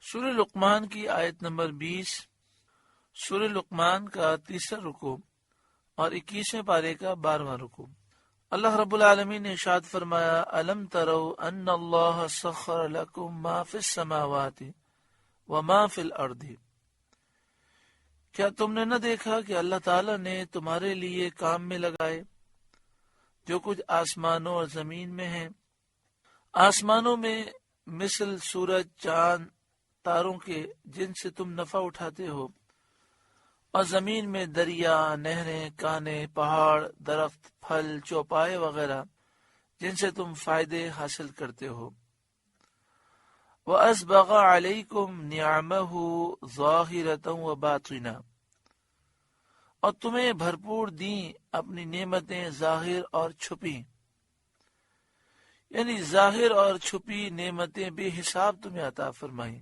سورہ لقمان کی آیت نمبر 20، سورہ لقمان کا تیسرا رکوع اور 21ویں پارے کا 12واں رکوع۔ اللہ رب العالمین نے ارشاد فرمایا، الم تروا ان اللہ سخر لکم ما فی السماوات وما فی الارض، کیا تم نے نہ دیکھا کہ اللہ تعالیٰ نے تمہارے لیے کام میں لگائے جو کچھ آسمانوں اور زمین میں ہیں۔ آسمانوں میں مثل سورج، چاند، تاروں کے جن سے تم نفع اٹھاتے ہو، اور زمین میں دریا، نہریں، کانے، پہاڑ، درخت، پھل، چوپائے وغیرہ جن سے تم فائدے حاصل کرتے ہو۔ وَأَسْبَغَ عَلَيْكُمْ نِعَمَهُ ظَاهِرَةً وَبَاطِنَةً، اور تمہیں بھرپور دیں اپنی نعمتیں ظاہر اور چھپی، یعنی ظاہر اور چھپی نعمتیں بے حساب تمہیں عطا فرمائیں۔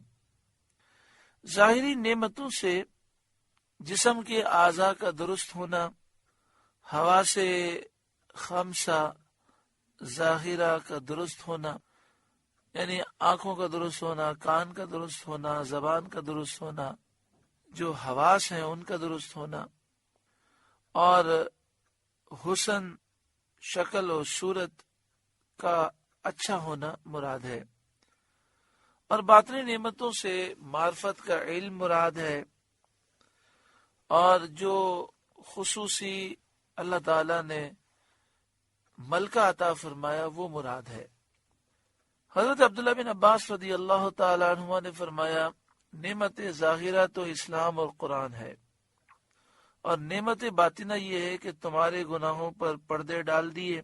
ظاہری نعمتوں سے جسم کے اعضاء کا درست ہونا، حواس خمسہ ظاہرہ کا درست ہونا، یعنی آنکھوں کا درست ہونا، کان کا درست ہونا، زبان کا درست ہونا، جو حواس ہیں ان کا درست ہونا، اور حسن شکل و صورت کا اچھا ہونا مراد ہے، اور باطنی نعمتوں سے معرفت کا علم مراد ہے، اور جو خصوصی اللہ تعالی نے ملکہ عطا فرمایا وہ مراد ہے۔ حضرت عبداللہ بن عباس رضی اللہ تعالی عنہما نے فرمایا، نعمت ظاہرہ تو اسلام اور قرآن ہے، اور نعمت باطنہ یہ ہے کہ تمہارے گناہوں پر پردے ڈال دیے،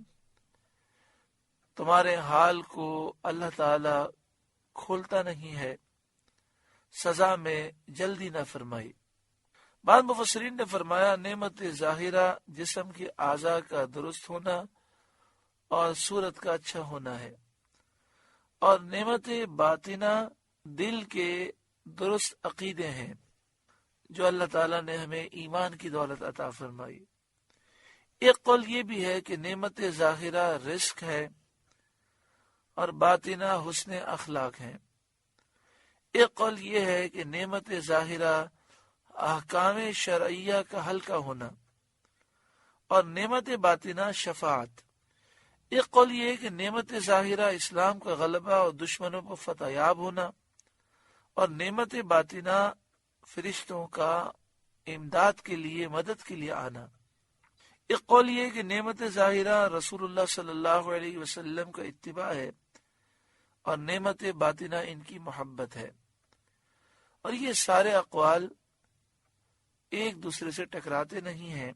تمہارے حال کو اللہ تعالی کھولتا نہیں ہے، سزا میں جلدی نہ فرمائی۔ بعض مفسرین نے فرمایا، نعمت ظاہرہ جسم کے اعضاء کا درست ہونا اور صورت کا اچھا ہونا ہے، اور نعمت باطنہ دل کے درست عقیدے ہیں جو اللہ تعالیٰ نے ہمیں ایمان کی دولت عطا فرمائی۔ ایک قول یہ بھی ہے کہ نعمت ظاہرہ رزق ہے اور باطنہ حسن اخلاق ہیں۔ ایک قول یہ ہے کہ نعمت ظاہرہ احکام شرعیہ کا ہلکا ہونا، اور نعمت باطنہ شفاعت۔ ایک قول یہ ہے کہ نعمت ظاہرہ اسلام کا غلبہ اور دشمنوں پر فتح یاب ہونا، اور نعمت باطنہ فرشتوں کا امداد کے لیے، مدد کے لیے آنا۔ ایک قول یہ ہے کہ نعمت ظاہرہ رسول اللہ صلی اللہ علیہ وسلم کا اتباع ہے، اور نعمت باطنہ ان کی محبت ہے۔ اور یہ سارے اقوال ایک دوسرے سے ٹکراتے نہیں ہیں،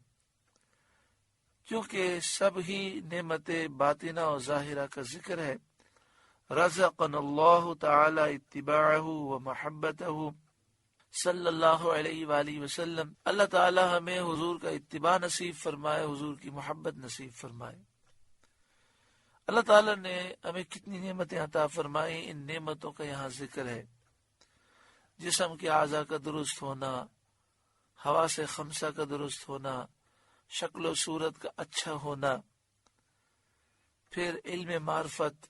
کیونکہ سب ہی نعمت باطنہ اور ظاہرہ کا ذکر ہے۔ رزقنا اللہ تعالی اتباعہ و محبتہ صلی اللہ علیہ وآلہ وسلم، اللہ تعالی ہمیں حضور کا اتباع نصیب فرمائے، حضور کی محبت نصیب فرمائے۔ اللہ تعالی نے ہمیں کتنی نعمتیں عطا فرمائی، ان نعمتوں کا یہاں ذکر ہے۔ جسم کے اعضاء کا درست ہونا، حواس خمسہ کا درست ہونا، شکل و صورت کا اچھا ہونا، پھر علم معرفت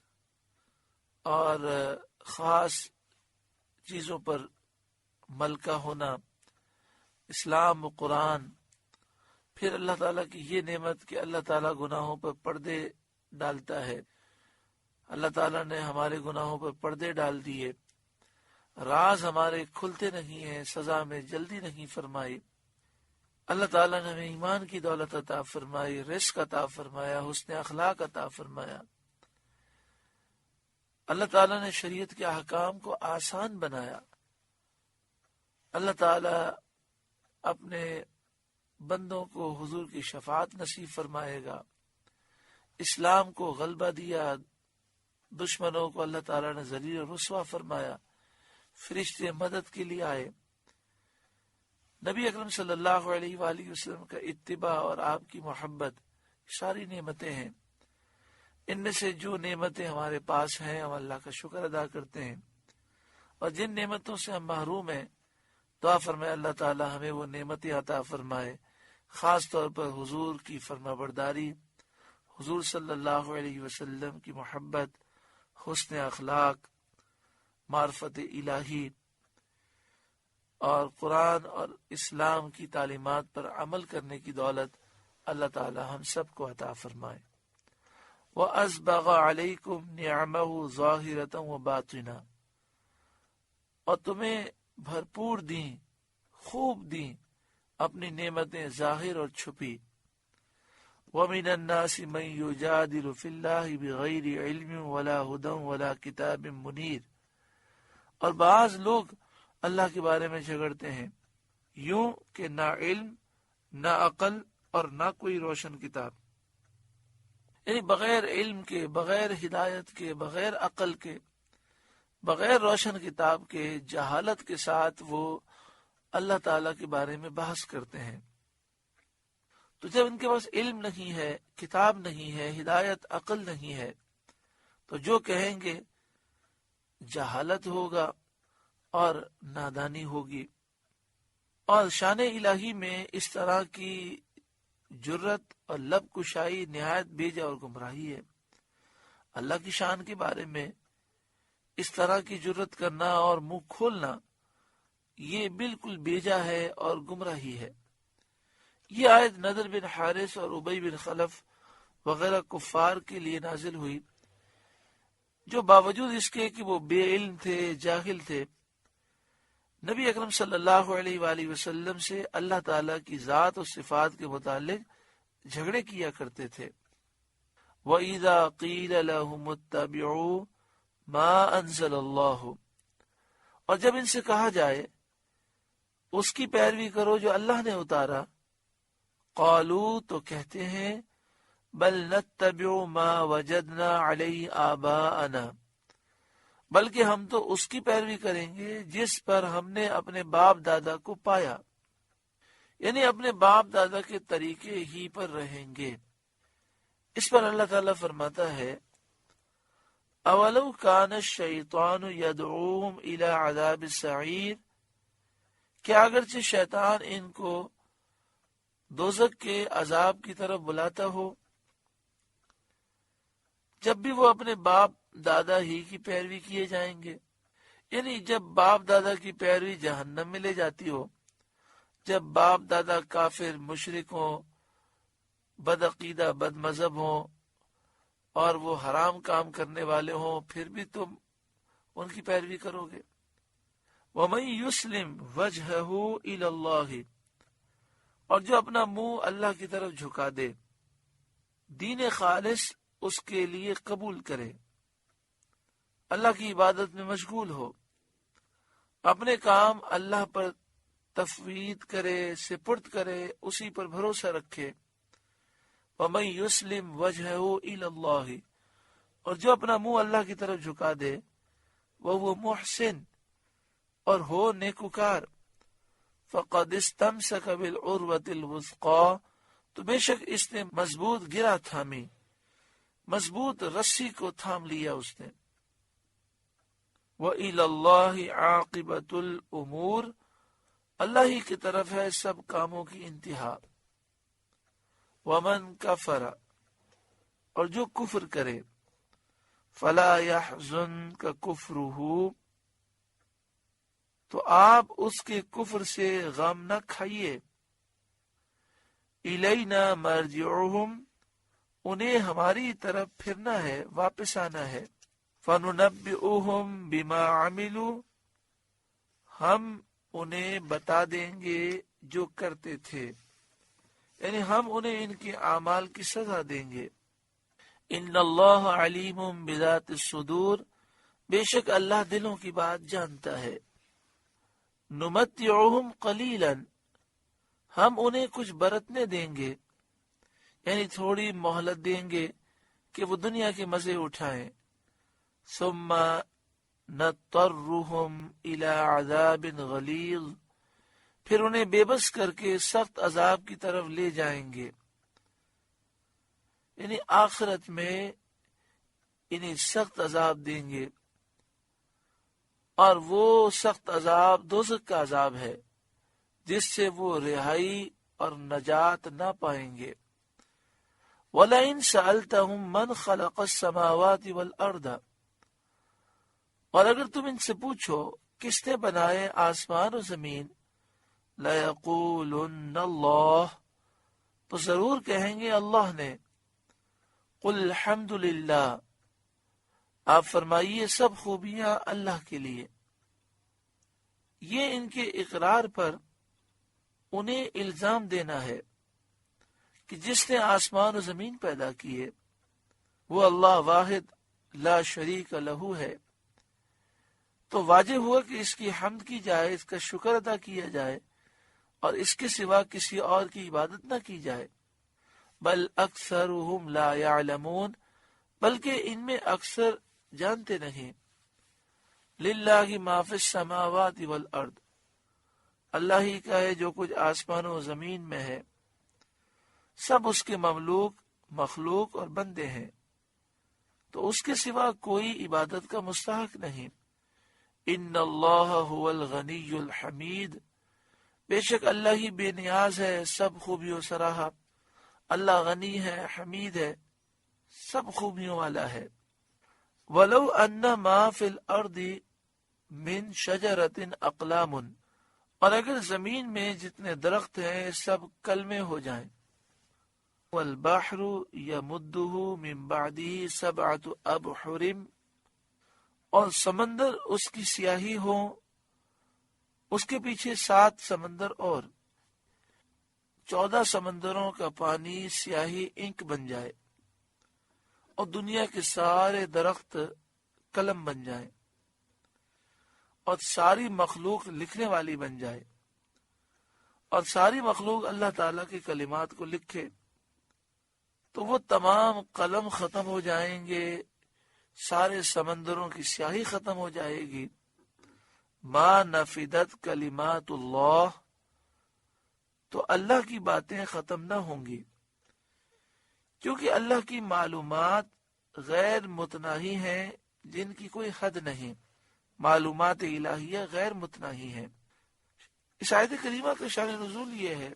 اور خاص چیزوں پر ملکہ ہونا، اسلام و قرآن، پھر اللہ تعالیٰ کی یہ نعمت کہ اللہ تعالیٰ گناہوں پر پردے ڈالتا ہے۔ اللہ تعالیٰ نے ہمارے گناہوں پر پردے ڈال دیے، راز ہمارے کھلتے نہیں ہیں، سزا میں جلدی نہیں فرمائی۔ اللہ تعالیٰ نے ہمیں ایمان کی دولت عطا فرمائی، رزق عطا فرمایا، حسن اخلاق عطا فرمایا۔ اللہ تعالیٰ نے شریعت کے احکام کو آسان بنایا۔ اللہ تعالیٰ اپنے بندوں کو حضور کی شفاعت نصیب فرمائے گا۔ اسلام کو غلبہ دیا، دشمنوں کو اللہ تعالیٰ نے ذلیل و رسوا فرمایا، فرشتے مدد کے لیے آئے۔ نبی اکرم صلی اللہ علیہ وآلہ وسلم کا اتباع اور آپ کی محبت ساری نعمتیں ہیں۔ ان میں سے جو نعمتیں ہمارے پاس ہیں ہم اللہ کا شکر ادا کرتے ہیں، اور جن نعمتوں سے ہم محروم ہیں دعا فرمائے اللہ تعالی ہمیں وہ نعمتیں عطا فرمائے، خاص طور پر حضور کی فرما برداری، حضور صلی اللہ علیہ وسلم کی محبت، حسن اخلاق، معرفت الہی، اور قرآن اور اسلام کی تعلیمات پر عمل کرنے کی دولت اللہ تعالی ہم سب کو عطا فرمائے۔ وَأَسْبَغَ عَلَيْكُمْ نِعَمَهُ ظَاهِرَةً وَبَاطِنًا، اور تمہیں بھرپور دیں، خوب دیں اپنی نعمتیں ظاہر اور چھپی۔ وَمِنَ النَّاسِ مَن يُجَادِلُ فِي اللَّهِ بِغَيْرِ عِلْمٍ وَلَا هُدًى وَلَا كِتَابٍ مُنِيرٍ، اور بعض لوگ اللہ کے بارے میں جھگڑتے ہیں یوں کہ نہ علم، نہ عقل اور نہ کوئی روشن کتاب، یعنی بغیر علم کے، بغیر ہدایت کے، بغیر عقل کے، بغیر روشن کتاب کے، جہالت کے ساتھ وہ اللہ تعالیٰ کے بارے میں بحث کرتے ہیں۔ تو جب ان کے پاس علم نہیں ہے، کتاب نہیں ہے، ہدایت، عقل نہیں ہے، تو جو کہیں گے جہالت ہوگا اور نادانی ہوگی۔ اور شان الہی میں اس طرح کی جرت اور لب کشائی نہایت بیجا اور گمراہی ہے۔ اللہ کی شان کے بارے میں اس طرح کی جرت کرنا اور منہ کھولنا یہ بالکل بیجا ہے اور گمراہی ہے۔ یہ آیت نضر بن حارث اور ابی بن خلف وغیرہ کفار کے لیے نازل ہوئی، جو باوجود اس کے کہ وہ بے علم تھے، جاہل تھے، نبی اکرم صلی اللہ علیہ وآلہ وسلم سے اللہ تعالیٰ کی ذات اور صفات کے متعلق جھگڑے کیا کرتے تھے۔ وَإِذَا قِيلَ لَهُمُ اتَّبِعُوا مَا أَنزَلَ اللَّهُ، اور جب ان سے کہا جائے اس کی پیروی کرو جو اللہ نے اتارا، قالوا، تو کہتے ہیں، بل نتبع ما وجدنا علیہ آباءنا، بلکہ ہم تو اس کی پیروی کریں گے جس پر ہم نے اپنے باپ دادا کو پایا، یعنی اپنے باپ دادا کے طریقے ہی پر رہیں گے۔ اس پر اللہ تعالیٰ فرماتا ہے، اولو کان الشیطان یدعوہم الی عذاب السعیر، کہ اگرچہ شیطان ان کو دوزخ کے عذاب کی طرف بلاتا ہو، جب بھی وہ اپنے باپ دادا ہی کی پیروی کیے جائیں گے، یعنی جب باپ دادا کی پیروی جہنم میں لے جاتی ہو، جب باپ دادا کافر، مشرک ہوں، بدعقیدہ، بد مذہب ہوں اور وہ حرام کام کرنے والے ہوں، پھر بھی تم ان کی پیروی کرو گے۔ وَمَن يُسْلِمْ وَجْهَهُ إِلَى اللَّهِ، اور جو اپنا منہ اللہ کی طرف جھکا دے، دین خالص اس کے لیے قبول کرے، اللہ کی عبادت میں مشغول ہو، اپنے کام اللہ پر تفویض کرے، سپرد کرے، اسی پر بھروسہ رکھے۔ وَمَن يُسْلِمْ وَجْهَهُ إِلَى اللَّهِ، اور جو اپنا منہ اللہ کی طرف جھکا دے، وَهُوَ مُحْسِن، اور ہو نیکوکار، فَقَدْ اسْتَمْسَكَ بِالْعُرْوَةِ الْوُثْقَىٰ، تو بے شک اس نے مضبوط گرہ تھامی، مضبوط رسی کو تھام لیا اس نے۔ وَإِلَى اللَّهِ عَاقِبَةُ الْأُمُورِ، اللہ ہی کی طرف ہے سب کاموں کی انتہا۔ وَمَن كَفَرَ، اور جو کفر کرے، فَلَا يَحْزُنْكَ كُفْرُهُ، تو آپ اس کے کفر سے غم نہ کھائیے۔ الینا مرجعہم، انہیں ہماری طرف پھرنا ہے، واپس آنا ہے۔ فننبئہم بما عملوا، ہم انہیں بتا دیں گے جو کرتے تھے، یعنی ہم انہیں ان کے اعمال کی سزا دیں گے۔ ان اللہ علیم بذات الصدور، بے شک اللہ دلوں کی بات جانتا ہے۔ نمتعہم قلیلا، ہم انہیں کچھ برتنے دیں گے، یعنی تھوڑی مہلت دیں گے کہ وہ دنیا کے مزے اٹھائیں۔ ثم نضطرہم الی عذاب غلیظ، پھر انہیں بے بس کر کے سخت عذاب کی طرف لے جائیں گے، یعنی آخرت میں انہیں سخت عذاب دیں گے، اور وہ سخت عذاب دوزخ کا عذاب ہے جس سے وہ رہائی اور نجات نہ پائیں گے۔ وَلَئِن سَأَلْتَهُم مَّنْ خَلَقَ السَّمَاوَاتِ وَالْأَرْضَ، اور اگر تم ان سے پوچھو کس نے بنائے آسمان و زمین؟ لَيَقُولُنَّ اللَّهُ، تو ضرور کہیں گے اللہ نے۔ قُلْ الْحَمْدُ لِلَّهِ، آپ فرمائیے سب خوبیاں اللہ کے لیے۔ یہ ان کے اقرار پر انہیں الزام دینا ہے کہ جس نے آسمان و زمین پیدا کیے وہ اللہ واحد لا شریک لہو ہے، تو واجب ہوا کہ اس کی حمد کی جائے، اس کا شکر ادا کیا جائے اور اس کے سوا کسی اور کی عبادت نہ کی جائے۔ بل اکثرهم لا يعلمون، بلکہ ان میں اکثر جانتے نہیں۔ للہ ما فی السماوات والارض، اللہ ہی کا ہے جو کچھ آسمان و زمین میں ہے، سب اس کے مملوک، مخلوق اور بندے ہیں، تو اس کے سوا کوئی عبادت کا مستحق نہیں۔ ان اللہ هو الغنی الحمید، بے شک اللہ ہی بے نیاز ہے، سب خوبیوں سراہا۔ اللہ غنی ہے، حمید ہے، سب خوبیوں والا ہے۔ وَلَوْ أَنَّ مَا فِي الْأَرْضِ مِن شَجَرَةٍ أَقْلَامٌ، اور اگر زمین میں جتنے درخت ہیں سب کلمے ہو جائیں۔ وَالْبَحْرُ يَمُدُّهُ مِن بَعْدِهِ سَبْعَةُ أَبْحُرٍ، اور سمندر اس کی سیاہی ہو، اس کے پیچھے 7 سمندر اور 14 سمندروں کا پانی سیاہی انک بن جائے، اور دنیا کے سارے درخت قلم بن جائیں، اور ساری مخلوق لکھنے والی بن جائے، اور ساری مخلوق اللہ تعالیٰ کے کلمات کو لکھے، تو وہ تمام قلم ختم ہو جائیں گے، سارے سمندروں کی سیاہی ختم ہو جائے گی۔ ما نفدت کلمات اللہ، تو اللہ کی باتیں ختم نہ ہوں گی، کیونکہ اللہ کی معلومات غیر متناہی ہیں جن کی کوئی حد نہیں، معلومات الہیہ غیر متناہی ہیں۔ اس آیت کریمہ کا شان نزول یہ ہے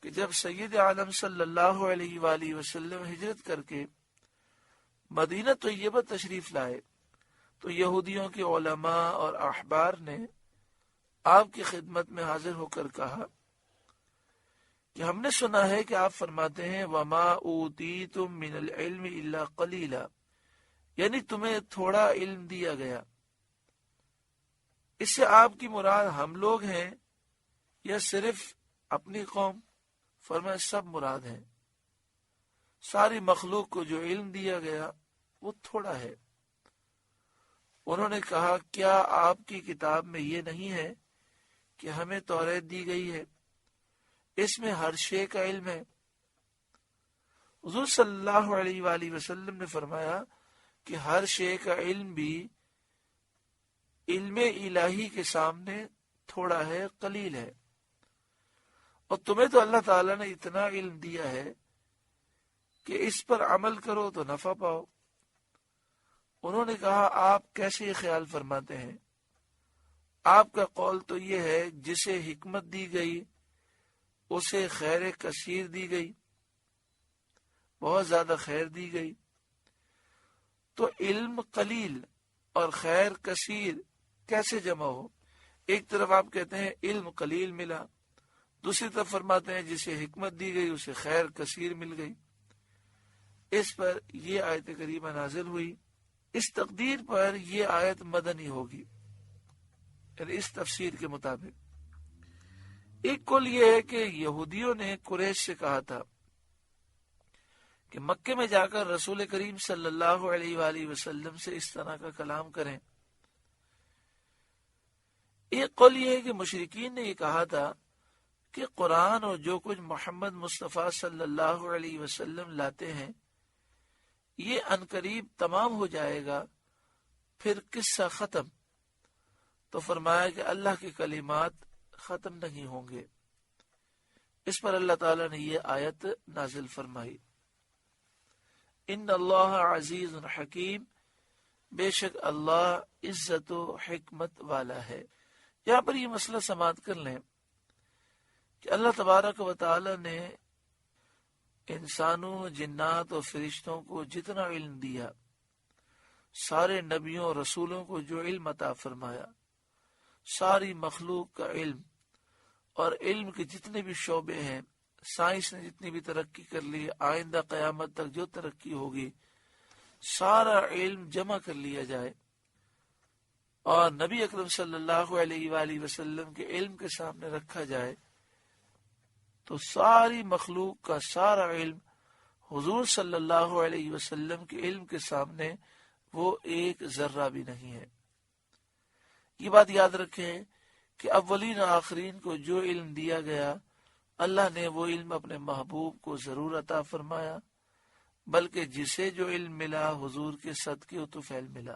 کہ جب سید عالم صلی اللہ علیہ وآلہ وسلم ہجرت کر کے مدینہ طیبہ تشریف لائے تو یہودیوں کے علماء اور احبار نے آپ کی خدمت میں حاضر ہو کر کہا کہ ہم نے سنا ہے کہ آپ فرماتے ہیں وَمَا أُوتِيتُم مِّنَ الْعِلْمِ إِلَّا قَلِيلًا، یعنی تمہیں تھوڑا علم دیا گیا۔ اس سے آپ کی مراد ہم لوگ ہیں یا صرف اپنی قوم؟ فرمایا سب مراد ہیں، ساری مخلوق کو جو علم دیا گیا وہ تھوڑا ہے۔ انہوں نے کہا کیا آپ کی کتاب میں یہ نہیں ہے کہ ہمیں توریت دی گئی ہے، اس میں ہر شے کا علم ہے؟ حضور صلی اللہ علیہ وآلہ وسلم نے فرمایا کہ ہر شے کا علم بھی علم الہی کے سامنے تھوڑا ہے، قلیل ہے، اور تمہیں تو اللہ تعالیٰ نے اتنا علم دیا ہے کہ اس پر عمل کرو تو نفع پاؤ۔ انہوں نے کہا آپ کیسے یہ خیال فرماتے ہیں؟ آپ کا قول تو یہ ہے جسے حکمت دی گئی اسے خیر کثیر دی گئی، بہت زیادہ خیر دی گئی، تو علم قلیل اور خیر کثیر کیسے جمع ہو؟ ایک طرف آپ کہتے ہیں علم قلیل ملا، دوسری طرف فرماتے ہیں جسے حکمت دی گئی اسے خیر کثیر مل گئی۔ اس پر یہ آیت کریمہ نازل ہوئی۔ اس تقدیر پر یہ آیت مدنی ہوگی، یعنی اس تفسیر کے مطابق۔ ایک قول یہ ہے کہ یہودیوں نے قریش سے کہا تھا کہ مکے میں جا کر رسول کریم صلی اللہ علیہ وآلہ وسلم سے اس طرح کا کلام کریں۔ ایک قول یہ ہے کہ مشرکین نے یہ کہا تھا کہ قرآن اور جو کچھ محمد مصطفیٰ صلی اللہ علیہ وسلم لاتے ہیں یہ عنقریب تمام ہو جائے گا، پھر قصہ ختم۔ تو فرمایا کہ اللہ کے کلمات ختم نہیں ہوں گے۔ اس پر اللہ تعالیٰ نے یہ آیت نازل فرمائی، ان اللہ عزیز حکیم، بے شک اللہ عزت و حکمت والا ہے۔ یہاں پر یہ مسئلہ سماعت کر لیں کہ اللہ تبارک و تعالی نے انسانوں، جنات اور فرشتوں کو جتنا علم دیا، سارے نبیوں اور رسولوں کو جو علم عطا فرمایا، ساری مخلوق کا علم اور علم کے جتنے بھی شعبے ہیں، سائنس نے جتنی بھی ترقی کر لی، آئندہ قیامت تک جو ترقی ہوگی، سارا علم جمع کر لیا جائے اور نبی اکرم صلی اللہ علیہ وآلہ وسلم کے علم کے سامنے رکھا جائے، تو ساری مخلوق کا سارا علم حضور صلی اللہ علیہ وسلم کے علم کے سامنے وہ ایک ذرہ بھی نہیں ہے۔ یہ بات یاد رکھیں کہ اولین و آخرین کو جو علم دیا گیا، اللہ نے وہ علم اپنے محبوب کو ضرور عطا فرمایا، بلکہ جسے جو علم ملا حضور کے صدقے و طفیل ملا،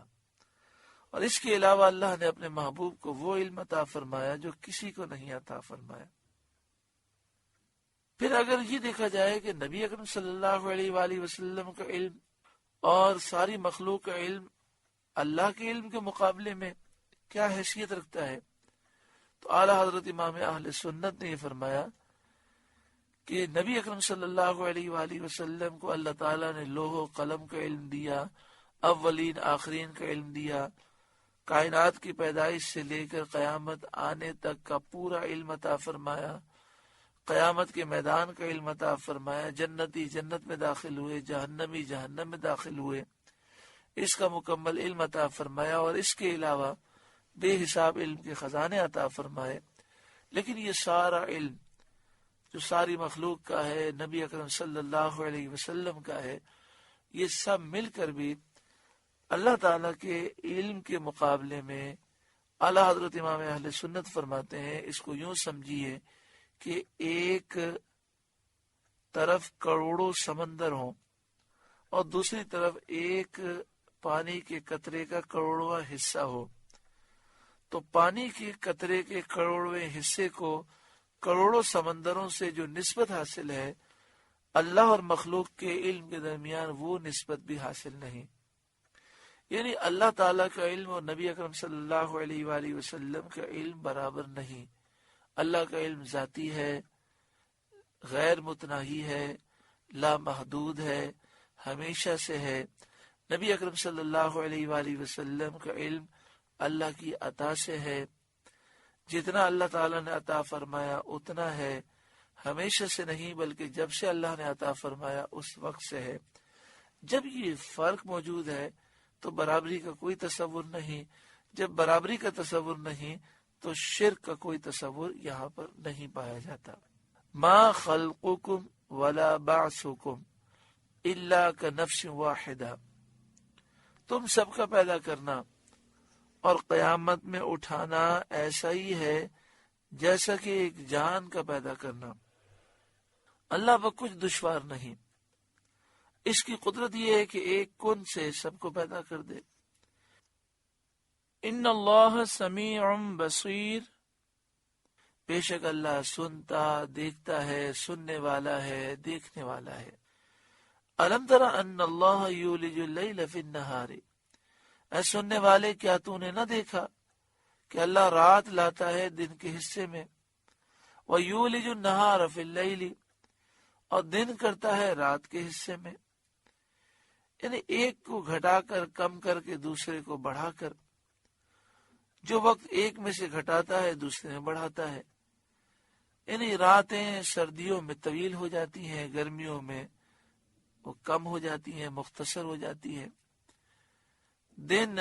اور اس کے علاوہ اللہ نے اپنے محبوب کو وہ علم عطا فرمایا جو کسی کو نہیں عطا فرمایا۔ پھر اگر یہ دیکھا جائے کہ نبی اکرم صلی اللہ علیہ وآلہ وسلم کا علم اور ساری مخلوق کا علم اللہ کے علم کے مقابلے میں کیا حیثیت رکھتا ہے، تو اعلیٰ حضرت امام اہل سنت نے یہ فرمایا کہ نبی اکرم صلی اللہ علیہ وآلہ وسلم کو اللہ تعالیٰ نے لوح و قلم کا علم دیا، اولین آخرین کا علم دیا، کائنات کی پیدائش سے لے کر قیامت آنے تک کا پورا علم عطا فرمایا، قیامت کے میدان کا علم عطا فرمایا، جنتی جنت میں داخل ہوئے، جہنمی جہنم میں داخل ہوئے، اس کا مکمل علم عطا فرمایا، اور اس کے علاوہ بے حساب علم کے خزانے عطا فرمائے۔ لیکن یہ سارا علم جو ساری مخلوق کا ہے، نبی اکرم صلی اللہ علیہ وسلم کا ہے، یہ سب مل کر بھی اللہ تعالیٰ کے علم کے مقابلے میں اعلیٰ حضرت امام اہل سنت فرماتے ہیں، اس کو یوں سمجھیے کہ ایک طرف کروڑوں سمندر ہوں اور دوسری طرف ایک پانی کے قطرے کا کروڑواں حصہ ہو، تو پانی کے قطرے کے کروڑویں حصے کو کروڑوں سمندروں سے جو نسبت حاصل ہے، اللہ اور مخلوق کے علم کے درمیان وہ نسبت بھی حاصل نہیں۔ یعنی اللہ تعالیٰ کا علم اور نبی اکرم صلی اللہ علیہ وآلہ وسلم کا علم برابر نہیں۔ اللہ کا علم ذاتی ہے، غیر متناہی ہے، لامحدود ہے، ہمیشہ سے ہے۔ نبی اکرم صلی اللہ علیہ وآلہ وسلم کا علم اللہ کی عطا سے ہے، جتنا اللہ تعالیٰ نے عطا فرمایا اتنا ہے، ہمیشہ سے نہیں بلکہ جب سے اللہ نے عطا فرمایا اس وقت سے ہے۔ جب یہ فرق موجود ہے تو برابری کا کوئی تصور نہیں، جب برابری کا تصور نہیں تو شرک کا کوئی تصور یہاں پر نہیں پایا جاتا۔ ما خلقکم ولا بعثکم الا کنفس واحدہ، تم سب کا پیدا کرنا اور قیامت میں اٹھانا ایسا ہی ہے جیسا کہ ایک جان کا پیدا کرنا۔ اللہ پر کچھ دشوار نہیں، اس کی قدرت یہ ہے کہ ایک کن سے سب کو پیدا کر دے۔ ان اللہ سمیع بصیر، بے شک اللہ سنتا دیکھتا ہے، سننے والا ہے، دیکھنے والا ہے۔ الم تر ان اللہ یولج اللیل فی النہار، اے سننے والے کیا تو نے نہ دیکھا کہ اللہ رات لاتا ہے دن کے حصے میں، وَيُولِجُ النَّهَارَ فِي اللَّيْلِ، اور دن کرتا ہے رات کے حصے میں، یعنی ایک کو گھٹا کر کم کر کے دوسرے کو بڑھا کر، جو وقت ایک میں سے گھٹاتا ہے دوسرے میں بڑھاتا ہے۔ یعنی راتیں سردیوں میں طویل ہو جاتی ہیں، گرمیوں میں وہ کم ہو جاتی ہیں، مختصر ہو جاتی ہیں۔ دن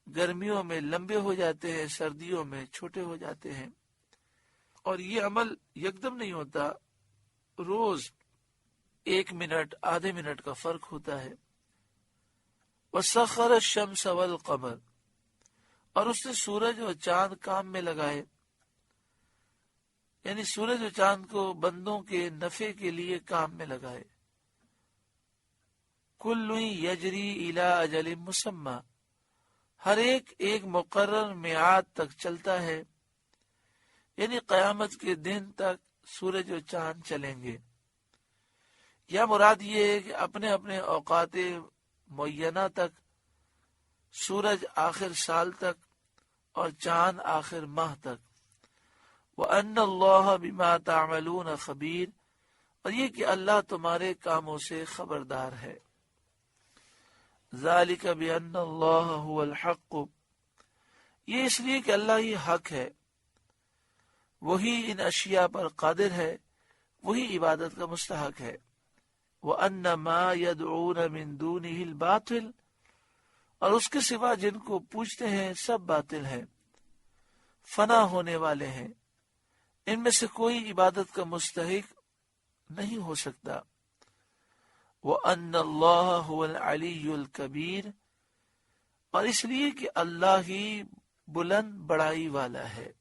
گرمیوں میں لمبے ہو جاتے ہیں، سردیوں میں چھوٹے ہو جاتے ہیں۔ اور یہ عمل یکدم نہیں ہوتا، روز 1 منٹ آدھے منٹ کا فرق ہوتا ہے۔ وَسَخَّرَ الشَّمْسَ وَالْقَمَرَ، اور اس نے سورج اور چاند کام میں لگائے، یعنی سورج اور چاند کو بندوں کے نفع کے لیے کام میں لگائے۔ کُلٌّ یجری الی اجل مسمی، ہر ایک مقرر میعاد تک چلتا ہے، یعنی قیامت کے دن تک سورج اور چاند چلیں گے۔ یا مراد یہ ہے کہ اپنے اپنے اوقات معینہ تک، سورج آخر سال تک اور چاند آخر ماہ تک۔ وَأَنَّ اللَّهَ بِمَا تَعْمَلُونَ خَبِيرٌ، اور یہ کہ اللہ تمہارے کاموں سے خبردار ہے۔ ذَلِكَ بِأَنَّ اللَّهَ هُوَ الْحَقُّ، یہ اس لیے کہ اللہ ہی حق ہے، وہی ان اشیاء پر قادر ہے، وہی عبادت کا مستحق ہے۔ وَأَنَّ مَا يَدْعُونَ مِن دُونِهِ الْبَاطِلِ، اور اس کے سوا جن کو پوچھتے ہیں سب باطل ہیں، فنا ہونے والے ہیں، ان میں سے کوئی عبادت کا مستحق نہیں ہو سکتا۔ وَأَنَّ اللَّهَ هُوَ الْعَلِيُّ الْكَبِيرُ، اور اس لیے کہ اللہ ہی بلند بڑائی والا ہے۔